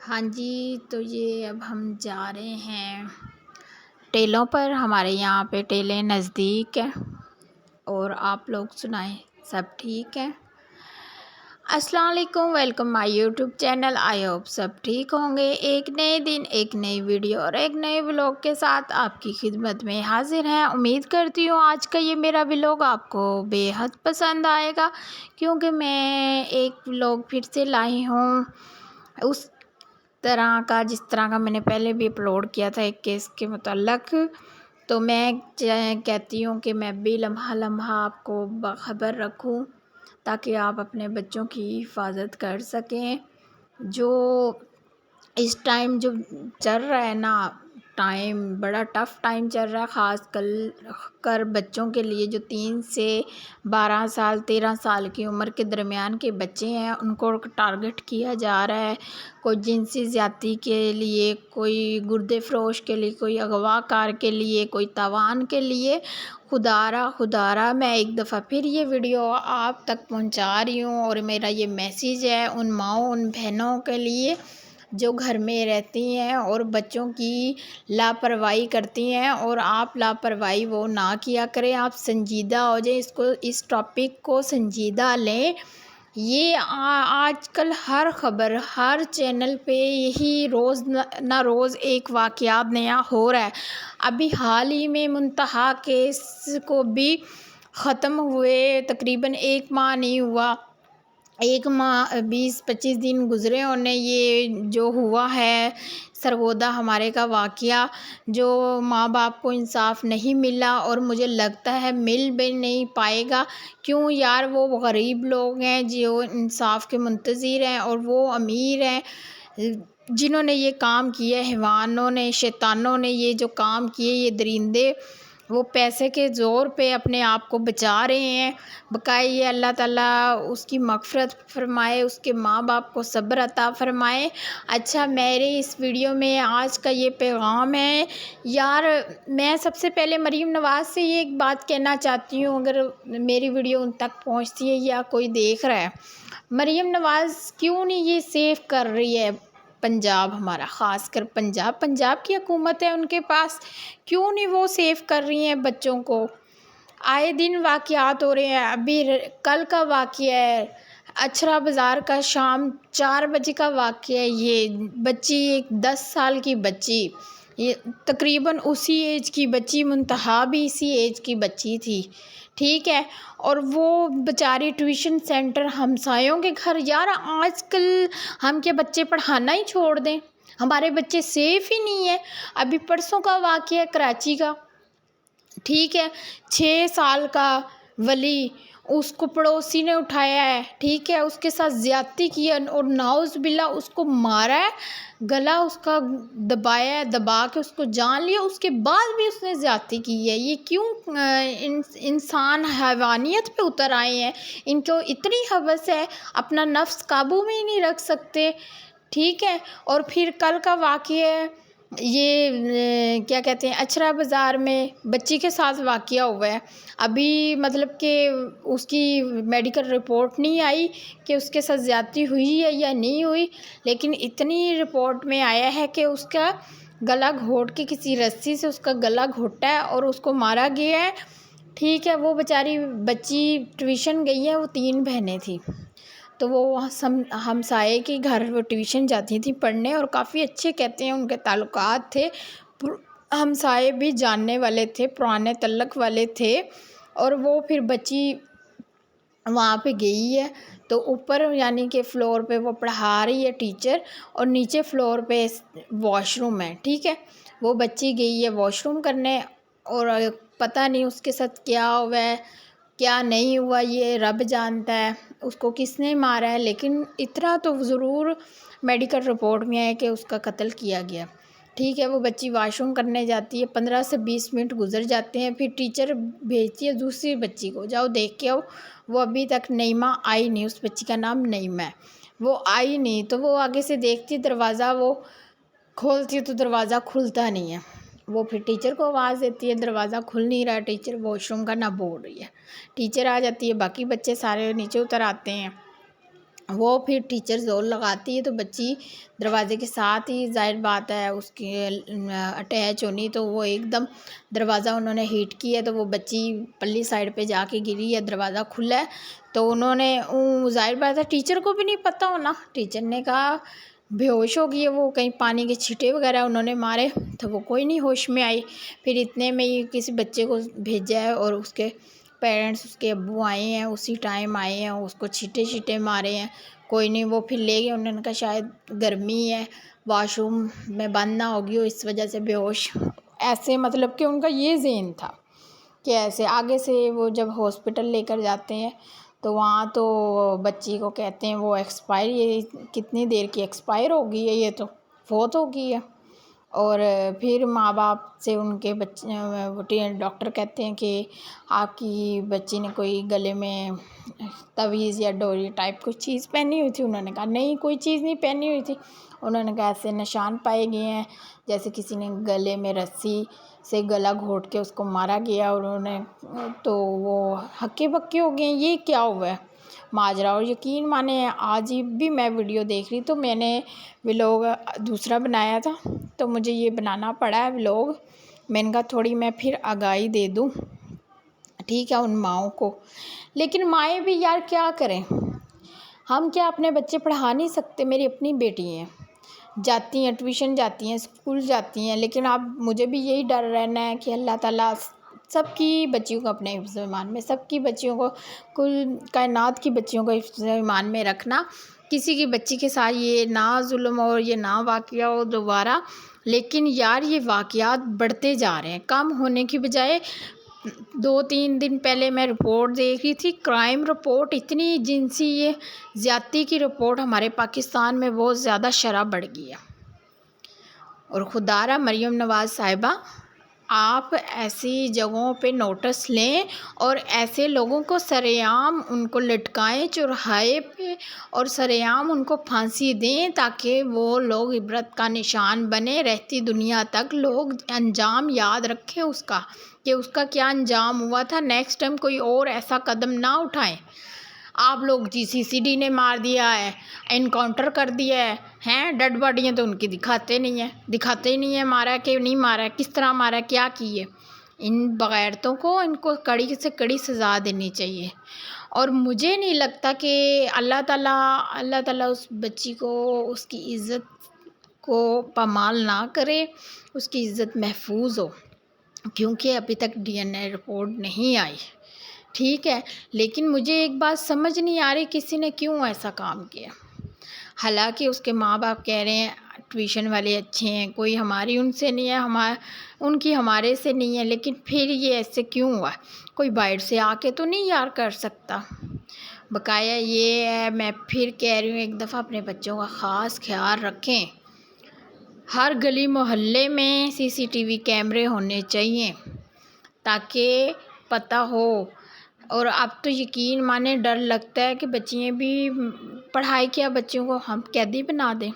ہاں جی، تو یہ اب ہم جا رہے ہیں ٹیلوں پر۔ ہمارے یہاں پہ ٹیلیں نزدیک ہیں، اور آپ لوگ سنائیں سب ٹھیک ہے؟ السلام علیکم، welcome my YouTube channel. I hope سب ٹھیک ہوں گے۔ ایک نئے دن، ایک نئی ویڈیو اور ایک نئے ولاگ کے ساتھ آپ کی خدمت میں حاضر ہیں۔ امید کرتی ہوں آج کا یہ میرا ولاگ آپ کو بے حد پسند آئے گا، کیونکہ میں ایک ولاگ پھر سے لائی ہوں اس طرح کا جس طرح کا میں نے پہلے بھی اپلوڈ کیا تھا ایک کیس کے متعلق۔ تو میں کہتی ہوں کہ میں بھی لمحہ لمحہ آپ کو باخبر رکھوں، تاکہ آپ اپنے بچوں کی حفاظت کر سکیں۔ جو اس ٹائم جو چل رہا ہے نا، ٹائم بڑا ٹف ٹائم چل رہا ہے، خاص کر بچوں کے لیے جو 3 سے 12 سال 13 سال کی عمر کے درمیان کے بچے ہیں، ان کو ٹارگٹ کیا جا رہا ہے۔ کوئی جنسی زیادتی کے لیے، کوئی گردے فروش کے لیے، کوئی اغوا کار کے لیے، کوئی تاوان کے لیے۔ خدارہ میں ایک دفعہ پھر یہ ویڈیو آپ تک پہنچا رہی ہوں، اور میرا یہ میسیج ہے ان ماؤں، ان بہنوں کے لیے جو گھر میں رہتی ہیں اور بچوں کی لاپرواہی کرتی ہیں۔ اور آپ لاپرواہی وہ نہ کیا کریں، آپ سنجیدہ ہو جائیں، اس ٹاپک کو سنجیدہ لیں۔ یہ آج کل ہر خبر، ہر چینل پہ یہی روز نہ روز ایک واقعات نیا ہو رہا ہے۔ ابھی حال ہی میں منتہا کیس کو بھی ختم ہوئے تقریباً 1 ماہ نہیں ہوا، 1 ماہ 20-25 دن گزرے انہیں یہ جو ہوا ہے سرگودا ہمارے کا واقعہ، جو ماں باپ کو انصاف نہیں ملا، اور مجھے لگتا ہے مل بھی نہیں پائے گا۔ کیوں یار؟ وہ غریب لوگ ہیں جو انصاف کے منتظر ہیں، اور وہ امیر ہیں جنہوں نے یہ کام کیا، حیوانوں نے، شیطانوں نے یہ جو کام کیے، یہ درندے وہ پیسے کے زور پہ اپنے آپ کو بچا رہے ہیں۔ بقائے اللہ تعالیٰ اس کی مغفرت فرمائے، اس کے ماں باپ کو صبر عطا فرمائے۔ اچھا، میرے اس ویڈیو میں آج کا یہ پیغام ہے یار، میں سب سے پہلے مریم نواز سے یہ ایک بات کہنا چاہتی ہوں، اگر میری ویڈیو ان تک پہنچتی ہے یا کوئی دیکھ رہا ہے۔ مریم نواز کیوں نہیں یہ سیف کر رہی ہے پنجاب ہمارا، خاص کر پنجاب کی حکومت ہے ان کے پاس، کیوں نہیں وہ سیف کر رہی ہیں بچوں کو؟ آئے دن واقعات ہو رہے ہیں۔ ابھی کل کا واقعہ ہے، اچھرا بازار کا شام 4 بجے کا واقعہ ہے۔ یہ بچی، ایک 10 سال کی بچی، یہ تقریباً اسی ایج کی بچی، منتہا بھی اسی ایج کی بچی تھی، ٹھیک ہے؟ اور وہ بیچاری ٹیوشن سینٹر ہمسایوں کے گھر۔ یار آج کل ہم کیا بچے پڑھانا ہی چھوڑ دیں؟ ہمارے بچے سیف ہی نہیں ہیں۔ ابھی پرسوں کا واقعہ ہے کراچی کا، ٹھیک ہے؟ 6 سال کا ولی، اس کو پڑوسی نے اٹھایا ہے، ٹھیک ہے؟ اس کے ساتھ زیادتی کی ہے، اور نعوذ باللہ اس کو مارا ہے، گلا اس کا دبایا ہے، دبا کے اس کو جان لیا، اس کے بعد بھی اس نے زیادتی کی ہے۔ یہ کیوں انسان حیوانیت پہ اتر آئے ہیں؟ ان کو اتنی ہوس ہے، اپنا نفس قابو میں ہی نہیں رکھ سکتے، ٹھیک ہے؟ اور پھر کل کا واقعہ ہے، یہ کیا کہتے ہیں، اچھرا بازار میں بچی کے ساتھ واقعہ ہوا ہے۔ ابھی مطلب کہ اس کی میڈیکل رپورٹ نہیں آئی کہ اس کے ساتھ زیادتی ہوئی ہے یا نہیں ہوئی، لیکن اتنی رپورٹ میں آیا ہے کہ اس کا گلا گھونٹ کے، کسی رسی سے اس کا گلا گھوٹا ہے اور اس کو مارا گیا ہے، ٹھیک ہے؟ وہ بیچاری بچی ٹیوشن گئی ہے، وہ 3 بہنیں تھیں، تو وہ ہمسائے کے گھر وہ ٹیوشن جاتی تھیں پڑھنے، اور کافی اچھے کہتے ہیں ان کے تعلقات تھے، ہمسائے بھی جاننے والے تھے، پرانے تعلق والے تھے۔ اور وہ پھر بچی وہاں پہ گئی ہے، تو اوپر یعنی کہ فلور پہ وہ پڑھا رہی ہے ٹیچر، اور نیچے فلور پہ واش روم ہے، ٹھیک ہے؟ وہ بچی گئی ہے واش روم کرنے، اور پتہ نہیں اس کے ساتھ کیا ہوا ہے، کیا نہیں ہوا، یہ رب جانتا ہے اس کو کس نے مارا ہے، لیکن اتنا تو ضرور میڈیکل رپورٹ میں ہے کہ اس کا قتل کیا گیا، ٹھیک ہے؟ وہ بچی واش روم کرنے جاتی ہے، 15 سے 20 منٹ گزر جاتے ہیں، پھر ٹیچر بھیجتی ہے دوسری بچی کو، جاؤ دیکھ کے آؤ۔ وہ ابھی تک نعیمہ آئی نہیں، اس بچی کا نام نعیمہ ہے، وہ آئی نہیں، تو وہ آگے سے دیکھتی دروازہ، وہ کھولتی تو دروازہ کھلتا نہیں ہے، وہ پھر ٹیچر کو آواز دیتی ہے، دروازہ کھل نہیں رہا، ٹیچر واش روم کا نہ بول رہی ہے، ٹیچر آ جاتی ہے، باقی بچے سارے نیچے اتر آتے ہیں، وہ پھر ٹیچر زور لگاتی ہے تو بچی دروازے کے ساتھ ہی، ظاہر بات ہے اس کی اٹیچ ہونی، تو وہ ایک دم دروازہ انہوں نے ہیٹ کیا تو وہ بچی پلی سائڈ پہ جا کے گری ہے، دروازہ کھلا ہے تو انہوں نے ظاہر بات ہے ٹیچر کو بھی نہیں پتہ ہونا، ٹیچر نے کہا بے ہوش ہو گئی ہے وہ، کہیں پانی کے چھٹے وغیرہ انہوں نے مارے تو وہ کوئی نہیں ہوش میں آئی۔ پھر اتنے میں ہی کسی بچے کو بھیجا ہے اور اس کے پیرنٹس، اس کے ابو آئے ہیں، اسی ٹائم آئے ہیں، اس کو چھٹے مارے ہیں، کوئی نہیں، وہ پھر لے گئے، انہوں نے کہا شاید گرمی ہے، واش روم میں بند نہ ہوگی اور اس وجہ سے بے ہوش، ایسے مطلب کہ ان کا یہ ذہن تھا کہ ایسے۔ آگے سے وہ جب ہاسپٹل لے کر جاتے ہیں تو وہاں تو بچی کو کہتے ہیں وہ ایکسپائر، یہ کتنی دیر کی ایکسپائر ہو گئی ہے، یہ تو فوت ہو گئی ہے۔ اور پھر ماں باپ سے ان کے بچے، ڈاکٹر کہتے ہیں کہ آپ کی بچی نے کوئی گلے میں تعویذ یا ڈوری ٹائپ کچھ چیز پہنی ہوئی تھی، انہوں نے کہا نہیں کوئی چیز نہیں پہنی ہوئی تھی، انہوں نے کہا ایسے نشان پائے گئے ہیں جیسے کسی نے گلے میں رسی سے گلا گھونٹ کے اس کو مارا گیا، اور انہوں نے تو وہ ہکے بکے ہو گئے ہیں، یہ کیا ہوا ہے ماجرا۔ اور یقین مانے آج بھی میں ویڈیو دیکھ رہی تو میں نے ولاگ دوسرا بنایا تھا تو مجھے یہ بنانا پڑا ہے ولاگ، میں نے کہا تھوڑی میں پھر آگاہی دے دوں ٹھیک ہے ان ماؤں کو، لیکن مائیں بھی یار کیا کریں، ہم کیا اپنے بچے پڑھا نہیں سکتے؟ میری اپنی بیٹی ہیں، جاتی ہیں ٹیوشن جاتی ہیں، اسکول جاتی ہیں، لیکن اب مجھے بھی یہی ڈر رہنا ہے کہ اللہ تعالیٰ سب کی بچیوں کو اپنے حفظ و ایمان میں، سب کی بچیوں کو، کل کائنات کی بچیوں کو حفظ و ایمان میں رکھنا، کسی کی بچی کے ساتھ یہ نہ ظلم اور یہ نہ واقعہ ہو دوبارہ۔ لیکن یار یہ واقعات بڑھتے جا رہے ہیں، کم ہونے کی بجائے۔ 2-3 دن پہلے میں رپورٹ دیکھ رہی تھی، کرائم رپورٹ اتنی جنسی یہ زیادتی کی رپورٹ ہمارے پاکستان میں بہت زیادہ شرح بڑھ گئی ہے۔ اور خدارہ مریم نواز صاحبہ آپ ایسی جگہوں پہ نوٹس لیں اور ایسے لوگوں کو سرعام ان کو لٹکائیں چوراہے پہ اور سرعام ان کو پھانسی دیں تاکہ وہ لوگ عبرت کا نشان بنے، رہتی دنیا تک لوگ انجام یاد رکھیں اس کا کہ اس کا کیا انجام ہوا تھا، نیکسٹ ٹائم کوئی اور ایسا قدم نہ اٹھائیں۔ آپ لوگ CCD نے مار دیا ہے، انکاؤنٹر کر دیا ہے، ڈیڈ باڈیاں تو ان کی دکھاتے ہی نہیں ہیں مارا کہ نہیں مارا، کس طرح مارا، کیا کیے۔ ان بغیرتوں کو، ان کو کڑی سے کڑی سزا دینی چاہیے۔ اور مجھے نہیں لگتا کہ اللہ تعالیٰ اس بچی کو، اس کی عزت کو پامال نہ کرے، اس کی عزت محفوظ ہو، کیونکہ ابھی تک DNA رپورٹ نہیں آئی ٹھیک ہے۔ لیکن مجھے ایک بات سمجھ نہیں آ رہی کسی نے کیوں ایسا کام کیا، حالانکہ اس کے ماں باپ کہہ رہے ہیں ٹیوشن والے اچھے ہیں، کوئی ہماری ان سے نہیں ہے، ان کی ہمارے سے نہیں ہے، لیکن پھر یہ ایسے کیوں ہوا؟ کوئی باہر سے آ کے تو نہیں یار کر سکتا۔ بقایا یہ ہے، میں پھر کہہ رہی ہوں ایک دفعہ اپنے بچوں کا خاص خیال رکھیں، ہر گلی محلے میں CCTV کیمرے ہونے چاہیے تاکہ پتہ ہو۔ اور اب تو یقین مانے ڈر لگتا ہے کہ بچیاں بھی پڑھائی کیا، بچیوں کو ہم قیدی بنا دیں،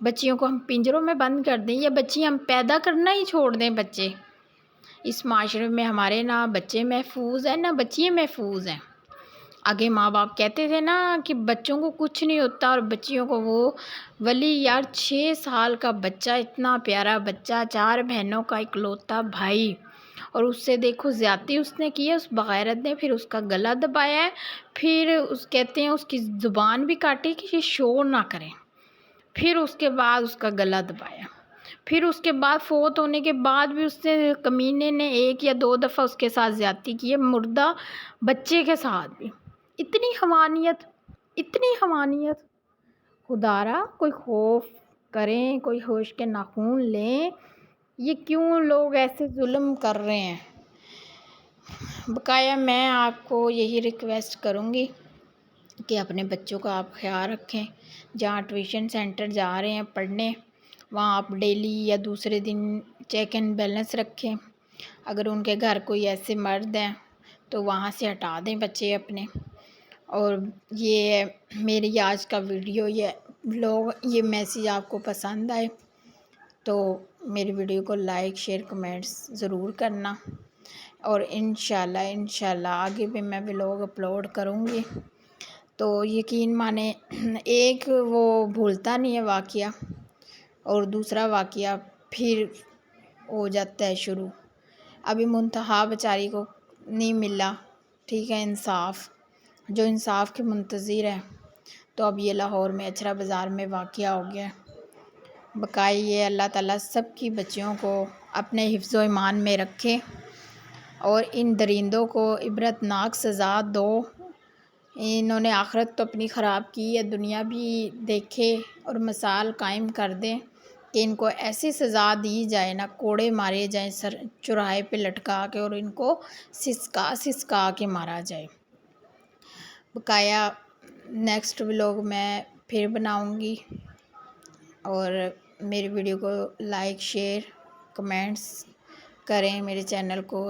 بچیوں کو ہم پنجروں میں بند کر دیں، یا بچیاں ہم پیدا کرنا ہی چھوڑ دیں۔ بچے اس معاشرے میں ہمارے نہ بچے محفوظ ہیں نہ بچیاں محفوظ ہیں۔ آگے ماں باپ کہتے تھے نا کہ بچوں کو کچھ نہیں ہوتا اور بچیوں کو وہ ولی، یار 6 سال کا بچہ، اتنا پیارا بچہ، 4 بہنوں کا اکلوتا بھائی، اور اس سے دیکھو زیادتی اس نے کی ہے، اس بغیرت نے، پھر اس کا گلا دبایا ہے، پھر کہتے ہیں اس کی زبان بھی کاٹی کہ یہ شور نہ کرے، پھر اس کے بعد اس کا گلا دبایا، پھر اس کے بعد فوت ہونے کے بعد بھی اس نے کمینے نے 1 یا 2 دفعہ اس کے ساتھ زیادتی کی ہے، مردہ بچے کے ساتھ بھی۔ اتنی حیوانیت، خدارہ کوئی خوف کریں، کوئی ہوش کے ناخون لیں، یہ کیوں لوگ ایسے ظلم کر رہے ہیں؟ بقایا میں آپ کو یہی ریکویسٹ کروں گی کہ اپنے بچوں کا آپ خیال رکھیں، جہاں ٹیوشن سینٹر جا رہے ہیں پڑھنے وہاں آپ ڈیلی یا دوسرے دن چیک اینڈ بیلنس رکھیں، اگر ان کے گھر کوئی ایسے مرد ہیں تو وہاں سے ہٹا دیں بچے اپنے۔ اور یہ میری آج کا ویڈیو، یہ لوگ، یہ میسیج آپ کو پسند آئے تو میری ویڈیو کو لائک شیئر کمنٹس ضرور کرنا، اور انشاءاللہ آگے بھی میں ولاگ اپلوڈ کروں گی۔ تو یقین مانیں ایک وہ بھولتا نہیں ہے واقعہ اور دوسرا واقعہ پھر ہو جاتا ہے شروع. ابھی منتہا بیچاری کو نہیں ملا ٹھیک ہے انصاف، جو انصاف کی منتظر ہے. تو اب یہ لاہور میں اچھرا بازار میں واقعہ ہو گیا. بقائے یہ اللہ تعالیٰ سب کی بچیوں کو اپنے حفظ و ایمان میں رکھے اور ان درندوں کو عبرتناک سزا دو. انہوں نے آخرت تو اپنی خراب کی ہے، دنیا بھی دیکھے اور مثال قائم کر دیں کہ ان کو ایسی سزا دی جائے نا، کوڑے مارے جائیں سر چوراہے پہ لٹکا کے اور ان کو سسکا کے مارا جائے. بقایا نیکسٹ ولاگ میں پھر بناؤں گی، اور میری ویڈیو کو لائک شیئر کمنٹس کریں، میرے چینل کو